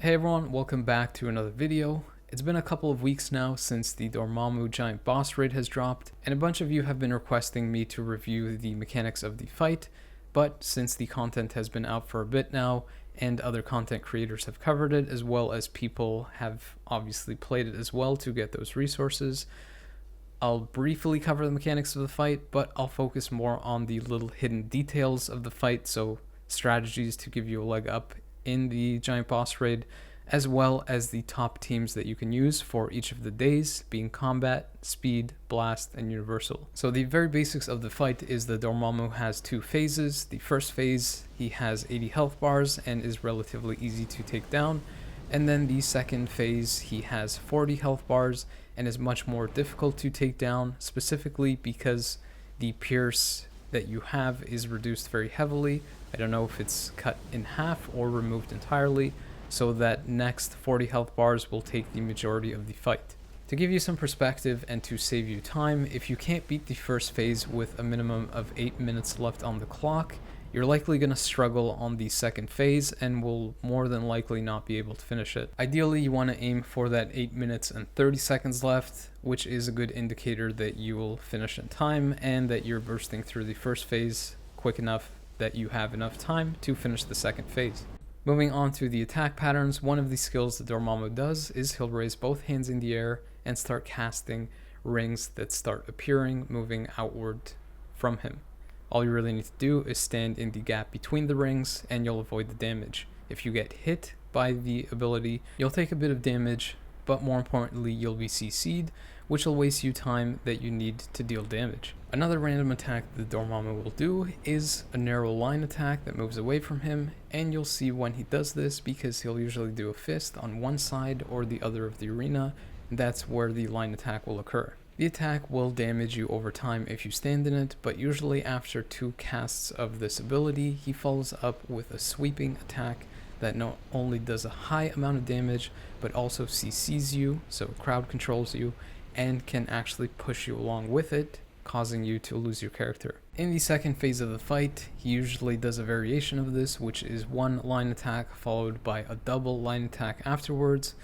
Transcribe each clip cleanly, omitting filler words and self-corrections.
Hey everyone, welcome back to another video. It's been a couple of weeks now since the Dormammu giant boss raid has dropped, and a bunch of you have been requesting me to review the mechanics of the fight, but since the content has been out for a bit now, and other content creators have covered it, as well as people have obviously played it as well to get those resources, I'll briefly cover the mechanics of the fight, but I'll focus more on the little hidden details of the fight, so strategies to give you a leg up in the giant boss raid, as well as the top teams that you can use for each of the days, being combat, speed, blast, and universal. So the very basics of the fight is that Dormammu has two phases. The first phase, he has 80 health bars and is relatively easy to take down. And then the second phase, he has 40 health bars and is much more difficult to take down, specifically because the pierce that you have is reduced very heavily. I don't know if it's cut in half or removed entirely, so that next 40 health bars will take the majority of the fight. To give you some perspective and to save you time, if you can't beat the first phase with a minimum of 8 minutes left on the clock, you're likely going to struggle on the second phase and will more than likely not be able to finish it. Ideally, you want to aim for that 8 minutes and 30 seconds left, which is a good indicator that you will finish in time and that you're bursting through the first phase quick enough that you have enough time to finish the second phase. Moving on to the attack patterns, one of the skills that Dormammu does is he'll raise both hands in the air and start casting rings that start appearing, moving outward from him. All you really need to do is stand in the gap between the rings and you'll avoid the damage. If you get hit by the ability, you'll take a bit of damage, but more importantly, you'll be CC'd, which will waste you time that you need to deal damage. Another random attack that Dormammu will do is a narrow line attack that moves away from him, and you'll see when he does this because he'll usually do a fist on one side or the other of the arena, and that's where the line attack will occur. The attack will damage you over time if you stand in it, but usually after 2 casts of this ability, he follows up with a sweeping attack that not only does a high amount of damage, but also CCs you, so crowd controls you, and can actually push you along with it, causing you to lose your character. In the second phase of the fight, he usually does a variation of this, which is one line attack followed by a double line attack afterwards.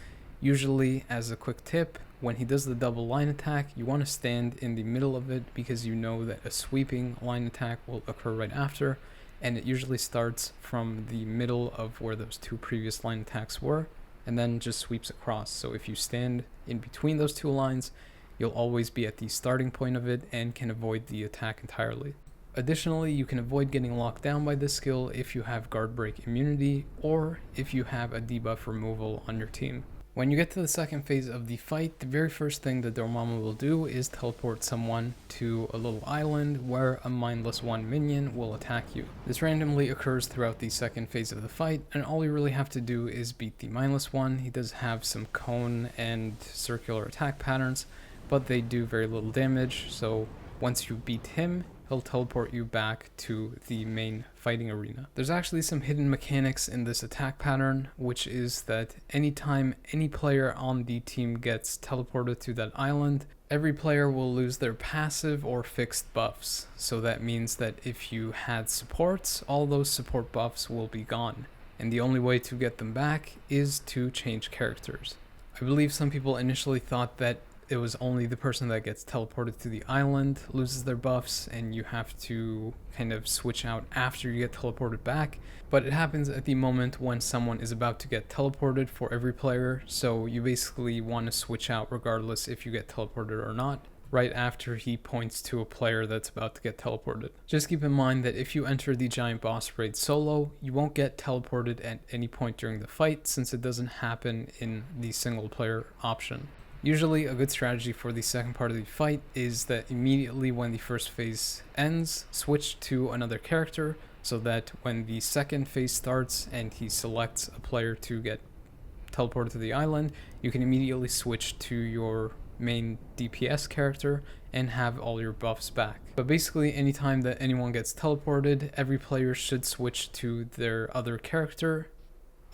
Usually, as a quick tip, when he does the double line attack, you want to stand in the middle of it because you know that a sweeping line attack will occur right after, and it usually starts from the middle of where those 2 previous line attacks were, and then just sweeps across. So if you stand in between those 2 lines, you'll always be at the starting point of it and can avoid the attack entirely. Additionally, you can avoid getting locked down by this skill if you have guard break immunity or if you have a debuff removal on your team. When you get to the second phase of the fight, the very first thing that Dormammu will do is teleport someone to a little island where a mindless 1 minion will attack you. This randomly occurs throughout the second phase of the fight, and all you really have to do is beat the mindless one. He does have some cone and circular attack patterns, but they do very little damage, so once you beat him, he'll teleport you back to the main fighting arena. There's actually some hidden mechanics in this attack pattern, which is that anytime any player on the team gets teleported to that island, every player will lose their passive or fixed buffs. So that means that if you had supports, all those support buffs will be gone. And the only way to get them back is to change characters. I believe some people initially thought that it was only the person that gets teleported to the island loses their buffs and you have to kind of switch out after you get teleported back, but it happens at the moment when someone is about to get teleported for every player, so you basically want to switch out regardless if you get teleported or not, right after he points to a player that's about to get teleported. Just keep in mind that if you enter the giant boss raid solo, you won't get teleported at any point during the fight since it doesn't happen in the single player option. Usually a good strategy for the second part of the fight is that immediately when the first phase ends, switch to another character so that when the second phase starts and he selects a player to get teleported to the island, you can immediately switch to your main DPS character and have all your buffs back. But basically anytime that anyone gets teleported, every player should switch to their other character.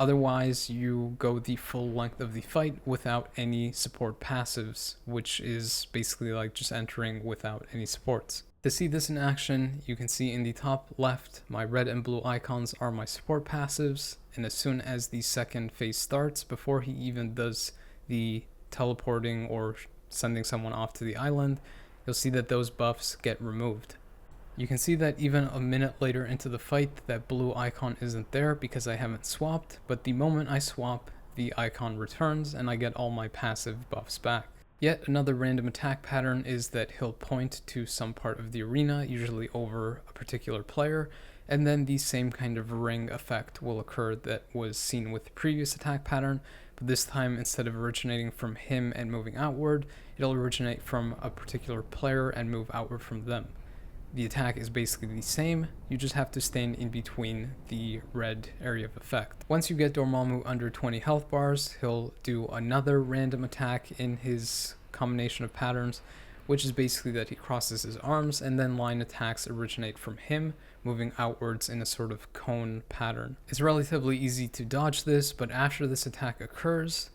Otherwise, you go the full length of the fight without any support passives, which is basically like just entering without any supports. To see this in action, you can see in the top left, my red and blue icons are my support passives, and as soon as the second phase starts, before he even does the teleporting or sending someone off to the island, you'll see that those buffs get removed. You can see that even a minute later into the fight, that blue icon isn't there because I haven't swapped, but the moment I swap, the icon returns and I get all my passive buffs back. Yet another random attack pattern is that he'll point to some part of the arena, usually over a particular player, and then the same kind of ring effect will occur that was seen with the previous attack pattern, but this time instead of originating from him and moving outward, it'll originate from a particular player and move outward from them. The attack is basically the same, you just have to stand in between the red area of effect. Once you get Dormammu under 20 health bars, he'll do another random attack in his combination of patterns, which is basically that he crosses his arms and then line attacks originate from him, moving outwards in a sort of cone pattern. It's relatively easy to dodge this, but after this attack occurs,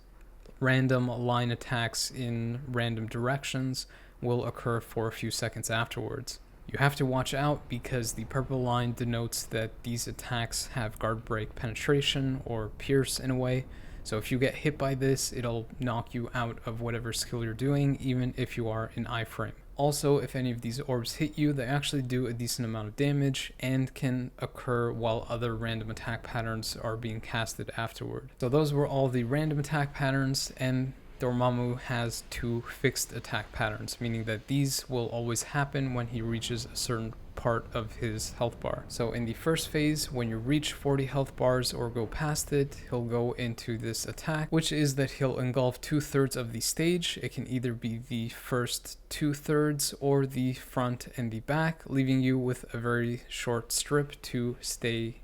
random line attacks in random directions will occur for a few seconds afterwards. You have to watch out because the purple line denotes that these attacks have guard break penetration or pierce in a way. So if you get hit by this, it'll knock you out of whatever skill you're doing, even if you are in iframe. Also, if any of these orbs hit you, they actually do a decent amount of damage and can occur while other random attack patterns are being casted afterward. So those were all the random attack patterns, and Dormammu has 2 fixed attack patterns, meaning that these will always happen when he reaches a certain part of his health bar. So in the first phase, when you reach 40 health bars or go past it, he'll go into this attack, which is that he'll engulf 2/3 of the stage. It can either be the first 2/3 or the front and the back, leaving you with a very short strip to stay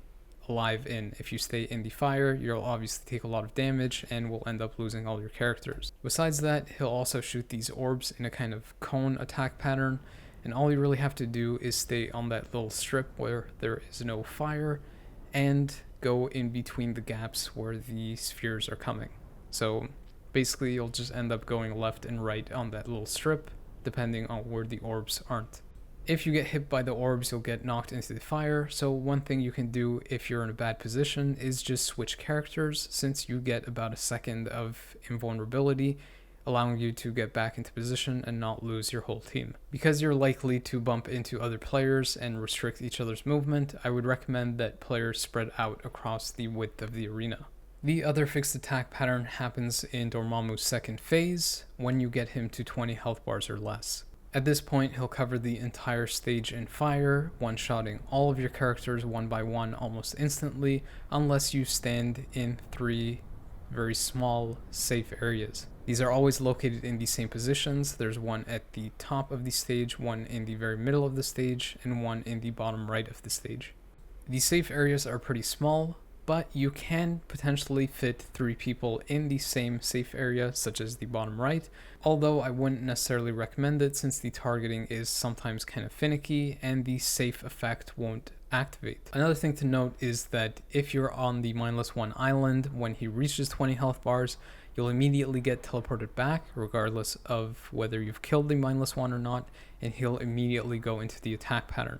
alive in. If you stay in the fire, you'll obviously take a lot of damage and will end up losing all your characters. Besides that, he'll also shoot these orbs in a kind of cone attack pattern, and all you really have to do is stay on that little strip where there is no fire and go in between the gaps where the spheres are coming. So basically you'll just end up going left and right on that little strip depending on where the orbs aren't. If you get hit by the orbs, you'll get knocked into the fire, so one thing you can do if you're in a bad position is just switch characters, since you get about a second of invulnerability, allowing you to get back into position and not lose your whole team. Because you're likely to bump into other players and restrict each other's movement, I would recommend that players spread out across the width of the arena. The other fixed attack pattern happens in Dormammu's second phase, when you get him to 20 health bars or less. At this point, he'll cover the entire stage in fire, one-shotting all of your characters one by one almost instantly, unless you stand in 3 very small, safe areas. These are always located in the same positions. There's one at the top of the stage, one in the very middle of the stage, and one in the bottom right of the stage. These safe areas are pretty small, but you can potentially fit 3 people in the same safe area, such as the bottom right, although I wouldn't necessarily recommend it since the targeting is sometimes kind of finicky and the safe effect won't activate. Another thing to note is that if you're on the Mindless One island, when he reaches 20 health bars, you'll immediately get teleported back, regardless of whether you've killed the Mindless One or not, and he'll immediately go into the attack pattern.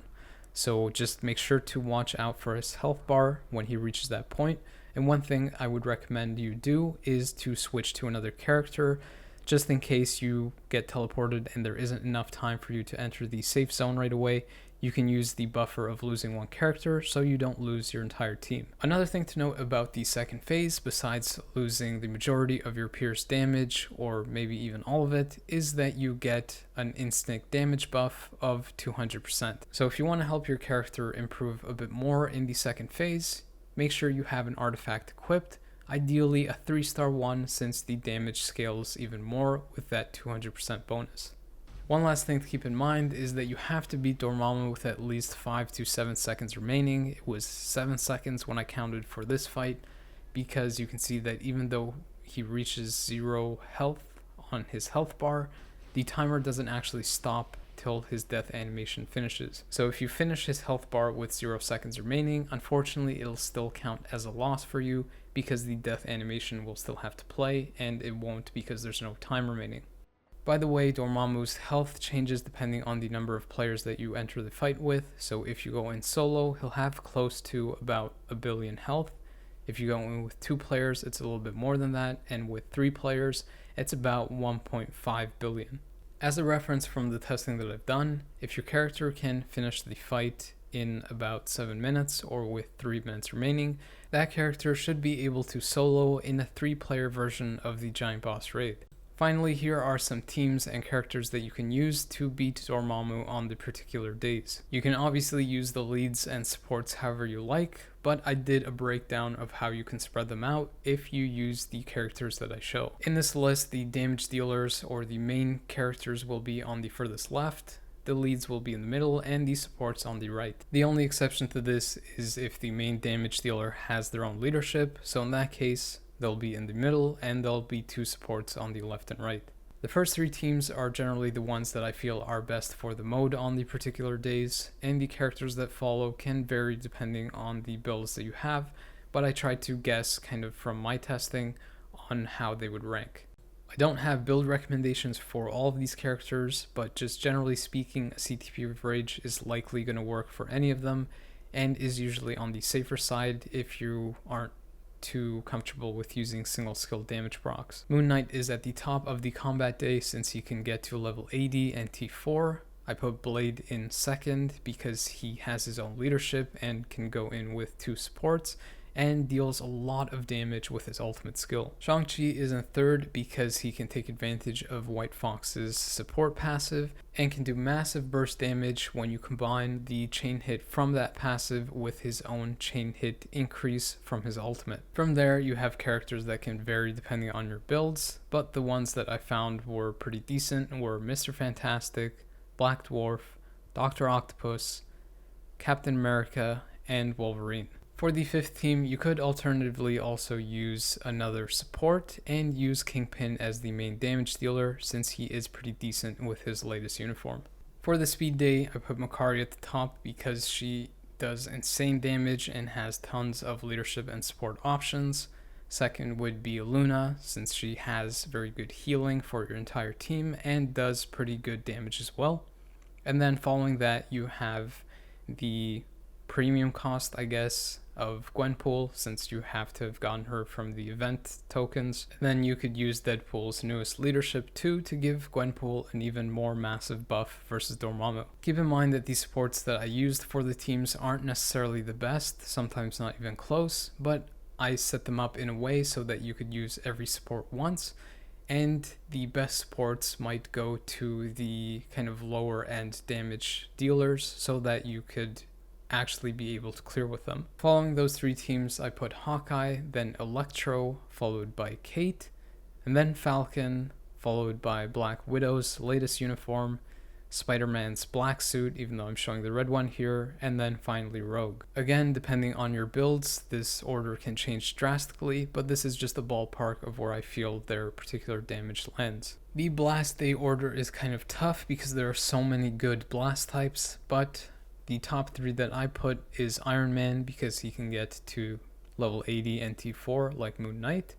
So just make sure to watch out for his health bar when he reaches that point. And one thing I would recommend you do is to switch to another character, just in case you get teleported and there isn't enough time for you to enter the safe zone right away. You can use the buffer of losing one character so you don't lose your entire team. Another thing to note about the second phase, besides losing the majority of your pierce damage, or maybe even all of it, is that you get an instant damage buff of 200%. So if you want to help your character improve a bit more in the second phase, make sure you have an artifact equipped, ideally a 3-star one, since the damage scales even more with that 200% bonus. One last thing to keep in mind is that you have to beat Dormammu with at least 5 to 7 seconds remaining. It was 7 seconds when I counted for this fight, because you can see that even though he reaches 0 health on his health bar, the timer doesn't actually stop till his death animation finishes. So if you finish his health bar with 0 seconds remaining, unfortunately it'll still count as a loss for you, because the death animation will still have to play, and it won't because there's no time remaining. By the way, Dormammu's health changes depending on the number of players that you enter the fight with, so if you go in solo, he'll have close to about 1 billion health. If you go in with 2 players, it's a little bit more than that, and with 3 players, it's about 1.5 billion. As a reference from the testing that I've done, if your character can finish the fight in about 7 minutes or with 3 minutes remaining, that character should be able to solo in a 3-player version of the Giant Boss Raid. Finally, here are some teams and characters that you can use to beat Dormammu on the particular days. You can obviously use the leads and supports however you like, but I did a breakdown of how you can spread them out if you use the characters that I show. In this list, the damage dealers or the main characters will be on the furthest left, the leads will be in the middle, and the supports on the right. The only exception to this is if the main damage dealer has their own leadership, so in that case, they'll be in the middle and there'll be 2 supports on the left and right. The first 3 teams are generally the ones that I feel are best for the mode on the particular days, and the characters that follow can vary depending on the builds that you have, but I tried to guess kind of from my testing on how they would rank. I don't have build recommendations for all of these characters, but just generally speaking, a CTP of Rage is likely going to work for any of them and is usually on the safer side if you aren't too comfortable with using single skill damage procs. Moon Knight is at the top of the combat day since he can get to level 80 and T4. I put Blade in second because he has his own leadership and can go in with 2 supports and deals a lot of damage with his ultimate skill. Shang-Chi is in third because he can take advantage of White Fox's support passive and can do massive burst damage when you combine the chain hit from that passive with his own chain hit increase from his ultimate. From there, you have characters that can vary depending on your builds, but the ones that I found were pretty decent were Mr. Fantastic, Black Dwarf, Dr. Octopus, Captain America, and Wolverine. For the 5th team, you could alternatively also use another support and use Kingpin as the main damage dealer since he is pretty decent with his latest uniform. For the speed day, I put Makari at the top because she does insane damage and has tons of leadership and support options. Second would be Luna since she has very good healing for your entire team and does pretty good damage as well. And then following that, you have the premium cost, I guess, of Gwenpool since you have to have gotten her from the event tokens. And then you could use Deadpool's newest leadership too to give Gwenpool an even more massive buff versus Dormammu. Keep in mind that the supports that I used for the teams aren't necessarily the best, sometimes not even close, but I set them up in a way so that you could use every support once, and the best supports might go to the kind of lower end damage dealers so that you could actually be able to clear with them. Following those 3 teams, I put Hawkeye, then Electro, followed by Kate, and then Falcon, followed by Black Widow's latest uniform, Spider-Man's black suit, even though I'm showing the red one here, and then finally Rogue. Again, depending on your builds, this order can change drastically, but this is just a ballpark of where I feel their particular damage lands. The Blast Day order is kind of tough because there are so many good blast types, but the top 3 that I put is Iron Man because he can get to level 80 and T4 like Moon Knight.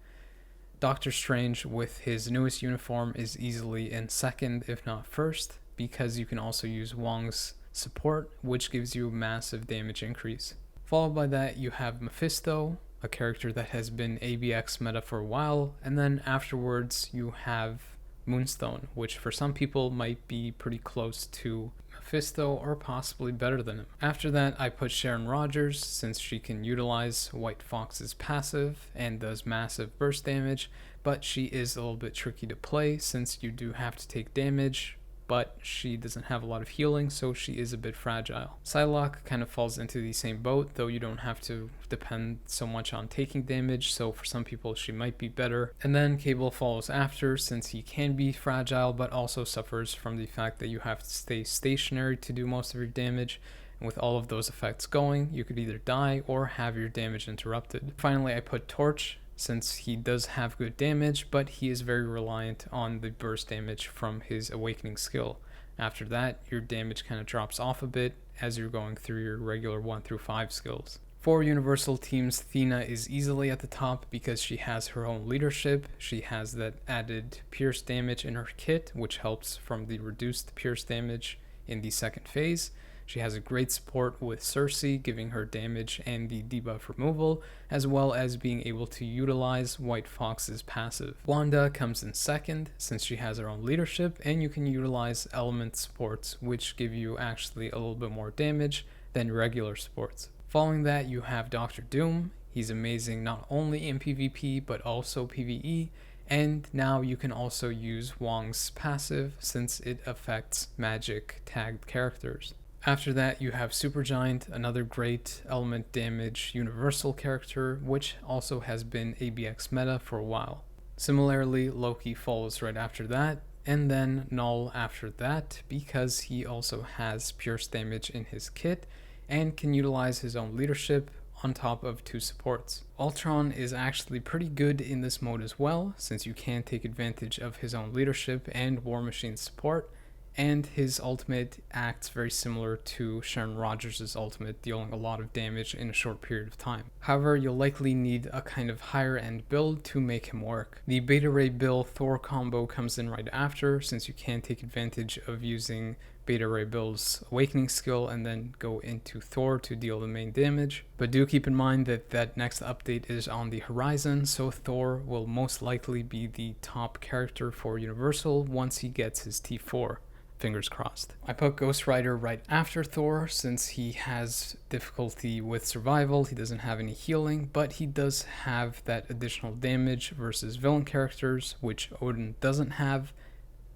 Doctor Strange with his newest uniform is easily in second if not first because you can also use Wong's support, which gives you massive damage increase. Followed by that, you have Mephisto, a character that has been ABX meta for a while, and then afterwards you have Moonstone, which for some people might be pretty close to Mephisto or possibly better than him. After that, I put Sharon Rogers since she can utilize White Fox's passive and does massive burst damage, but she is a little bit tricky to play since you do have to take damage, but she doesn't have a lot of healing, so she is a bit fragile. Psylocke kind of falls into the same boat, though you don't have to depend so much on taking damage, so for some people she might be better. And then Cable follows after since he can be fragile, but also suffers from the fact that you have to stay stationary to do most of your damage. And with all of those effects going, you could either die or have your damage interrupted. Finally, I put Torch, since he does have good damage, but he is very reliant on the burst damage from his awakening skill. After that, your damage kind of drops off a bit as you're going through your regular 1 through 5 skills. For Universal teams, Thena is easily at the top because she has her own leadership. She has that added pierce damage in her kit, which helps from the reduced pierce damage in the second phase. She has a great support with Cersei, giving her damage and the debuff removal, as well as being able to utilize White Fox's passive. Wanda comes in second, since she has her own leadership, and you can utilize element supports, which give you actually a little bit more damage than regular supports. Following that, you have Dr. Doom. He's amazing not only in PvP, but also PvE, and now you can also use Wong's passive, since it affects magic tagged characters. After that, you have Supergiant, another great element damage universal character, which also has been ABX meta for a while. Similarly, Loki follows right after that, and then Null after that, because he also has pierce damage in his kit and can utilize his own leadership on top of 2 supports. Ultron is actually pretty good in this mode as well, since you can take advantage of his own leadership and War Machine's support, and his ultimate acts very similar to Sharon Rogers' ultimate, dealing a lot of damage in a short period of time. However, you'll likely need a kind of higher end build to make him work. The Beta Ray Bill Thor combo comes in right after, since you can take advantage of using Beta Ray Bill's awakening skill and then go into Thor to deal the main damage. But do keep in mind that that next update is on the horizon, so Thor will most likely be the top character for Universal once he gets his T4. Fingers crossed. I put Ghost Rider right after Thor since he has difficulty with survival. He doesn't have any healing, but he does have that additional damage versus villain characters, which Odin doesn't have,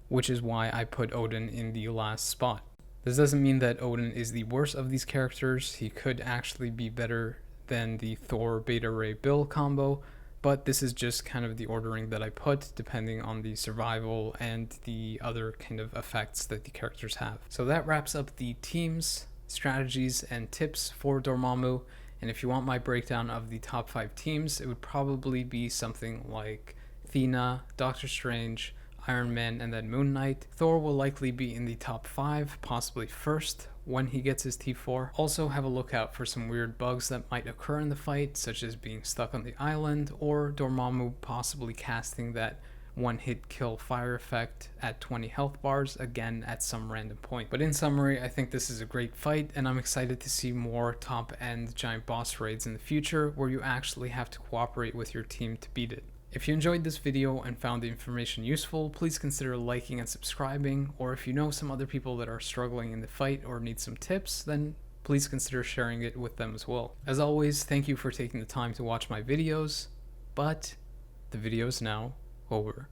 which is why I put Odin in the last spot. This doesn't mean that Odin is the worst of these characters. He could actually be better than the Thor Beta Ray Bill combo, but this is just kind of the ordering that I put depending on the survival and the other kind of effects that the characters have. So that wraps up the teams, strategies, and tips for Dormammu. And if you want my breakdown of the top 5 teams, it would probably be something like Thena, Doctor Strange, Iron Man, and then Moon Knight. Thor will likely be in the top 5, possibly first when he gets his T4. Also have a look out for some weird bugs that might occur in the fight, such as being stuck on the island, or Dormammu possibly casting that one-hit kill fire effect at 20 health bars again at some random point. But in summary, I think this is a great fight, and I'm excited to see more top-end giant boss raids in the future where you actually have to cooperate with your team to beat it. If you enjoyed this video and found the information useful, please consider liking and subscribing, or if you know some other people that are struggling in the fight or need some tips, then please consider sharing it with them as well. As always, thank you for taking the time to watch my videos, but the video is now over.